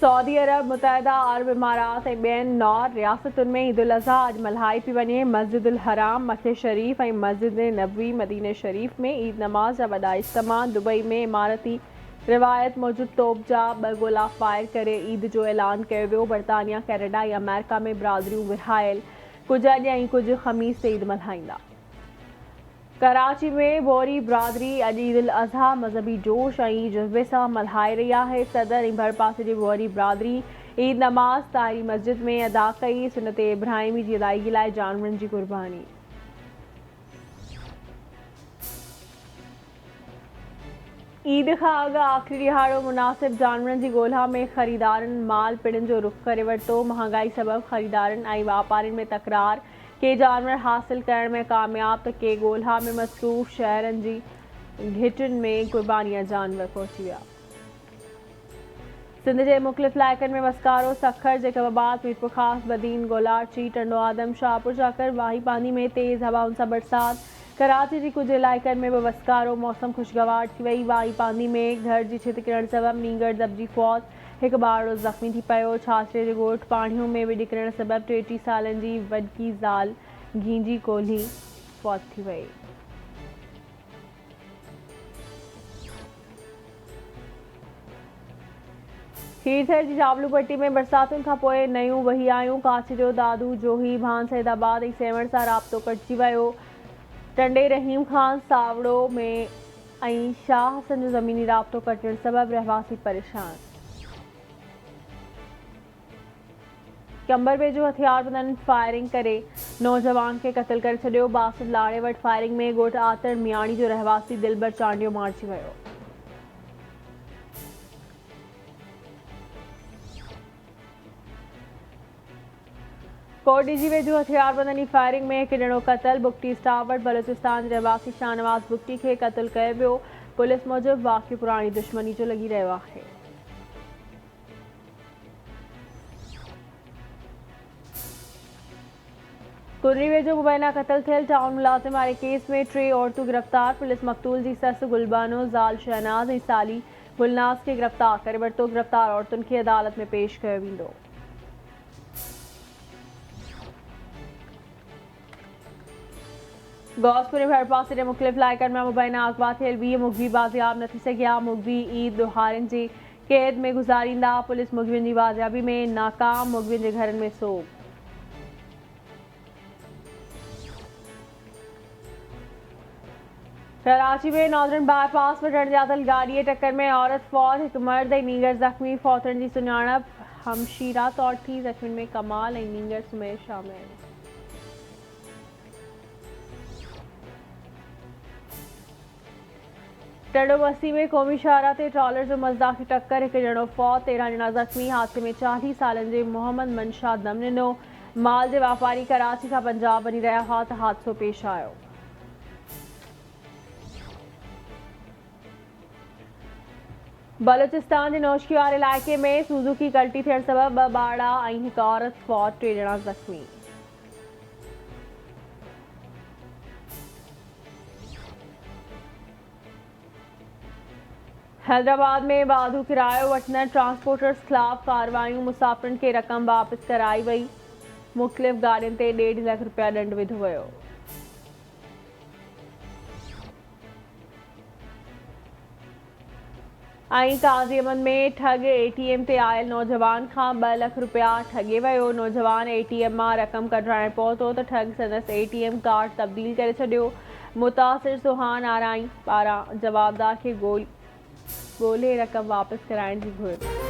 Saudi अरब, मुतहदा अरब इमारात ऐं ॿियनि नौर रियासतुनि में ईद उल अज़हा अॼु मल्हाई पई वञे। मस्जिदुल हराम, मके शरीफ़ ऐं मस्जिद नबवी मदीने शरीफ़ में ईद नमाज़ जा वॾा इज्तिमा। दुबई में इमारती रिवायत मूजिबि तोप जा 2 गोला फायर करे ईद जो ऐलान कयो वियो। बरतानिया, कैनेडा ऐं अमेरिका में बिरादरियूं विरहायल कुझु अॼु ऐं कुझु ख़मीस ते ईद मल्हाईंदा। कराची में बोरी बिरादरी अॼु ईद उल अज़हा मज़हबी जोश ऐं जज़्बे सां मल्हाए रही आहे। सदर ऐं भरपासे जी बोरी बिरादरी ईद नमाज़ ताहिरी मस्जिद में अदा कई। सुन्नत इब्राहिमी जी अदायगी लाइ जानवरनि जी कुर्बानी। ईद खां अॻु आख़िरी ॾिहाड़ो मुनासिब जानवरनि जी ॻोल्हा में ख़रीदारनि माल पिणनि जो रुख़ करे वरितो। महांगाई सबबि ख़रीदारनि ऐं वापारियुनि में तकरार। के जानवर हासिल करण में कामयाब त के ॻोल्हा में मसरूफ़। शहरनि जी घिटियुनि में कुर्बानी जा जानवर पहुची विया। सिंध जे मुख़्तलिफ़ इलाइक़नि में वसकारो, सखर, जैकबाबाद, मीरपुर ख़ास, बदीन, गोलाची, टंडो आदम, शाहपुर जाकर, वाही पानी में तेज़ हवाउनि सां बरसात। कराची जी कुझु इलाइक़नि में बि वसकारो। मौसम ख़ुशगवार थी वई। वाही पानी में घर जी छिति किरण सबबि नींगर दॿिजी फौत। हिकु ॿारड़ो ज़ख़्मी थी पियो। छाछरे जे ॻोठ पाणियूं में ॿिॾि किरण सबबि 33 सालनि जी वॾकी ज़ाल घिंजी कोल्ही फौत थी वई। हीरथर जी जाबलू पट्टी में बरसातुनि खां पोइ नयूं वही आयूं। कांच जो दादू, जोही, भान सैदाबाद ऐं सेवण सां राब्तो कटिजी वियो। टंडे रहीम ख़ान सावड़ो में ऐं शाह हसन जो ज़मीनी राब्तो कटण सबबि रहवासी परेशान। कंबर वेझो हथियारबंदनि फायरिंग करे नौजवान खे क़त्ल करे छॾियो। बासुद लाड़े वटि फायरिंग में ॻोठ आतड़ मियाणी जो रहवासी दिलबर चांडियो मारिजी वियो। कोटडी जी वेझो हथियारबंदनि जी फायरिंग में हिकु ॼणो क़त्ल। बुगटी स्टाफ वटि बलोचिस्तान जे रहवासी शाहनवाज़ बुगटी खे क़त्ल कयो वियो। पुलिस मूजिबि वाक़ियो पुराणी दुश्मनी जो लॻी रहियो आहे। कुर्री वेझो मुबैना क़त्ल थियल टाउन मुलाज़िम वारे केस में 3 औरतूं गिरफ़्तार। पुलिस मक़तूल जी ससु गुलबानो, ज़ाल शहनाज़ ऐं साली गुलनाज़ खे गिरफ़्तार करे वरितो। गिरफ़्तार औरतुनि खे अदालत में पेश कयो वेंदो। गौसपुर ऐं भरपासे जे मुख़्तलिफ़ इलाइक़नि में मुबैना अग़वा थियल 20 मुग़वी बाज़ियाब न थी सघिया। मुग़वी ईद ॾोहारियुनि जी क़ैद में गुज़ारींदा। पुलिस मुग़वियुनि जी बाज़ियाबी में नाकाम। मुग़वियुनि जे घरनि में सोग। कराची में नॉर्दर्न बाईपास पर अणॼातल गाॾीअ टक्कर में औरत फौत। हिकु मर्द ऐं नींगर ज़ख़्मी। फौतनि जी सुञाणप हमशीरा तौरु थी। ज़ख़्मियुनि में कमाल ऐं नींगर सुमेर शामिल आहिनि। टंडो बस्ती में क़ौमी शाहरा ते ट्रॉलर जो मज़दा खे टक्कर। हिकु ॼणो फौत, 13 ॼणा ज़ख़्मी। हादसे में 40 सालनि जे मोहम्मद मंशा दम ॾिनो। माल जे वापारी कराची खां पंजाब वञी रहिया हुआ त हादसो पेश आयो। बलोचिस्तान जे नौशकी वारे इलाइक़े में सुज़ुकी कल्टी थियण सबबि 2 ॿारड़ा ऐं हिकु औरत फौत, 3 ॼणा ज़ख़्मी। हैदराबाद में वाधू किरायो वठंदड़ ट्रांसपोर्टर्स ख़िलाफ़ कार्रवाइयूं। मुसाफ़िरनि खे रक़म वापसि कराई वई। मुख़्तलिफ़ गाॾियुनि ते 1.5 लख रुपया ॾंड विधो वियो। ऐं काज़ीअमद में ठग एटीएम ते आयल नौजवान खां 2 लख रुपया ठगे वियो। नौजवान एटीएम मां रक़म कढाइण पहुतो त ठग संदसि एटीएम कार्ड तब्दील करे छॾियो। मुतासिर सुहान आराई पारां जवाबदार खे ॻोल्हे रक़म वापसि कराइण जी घुर।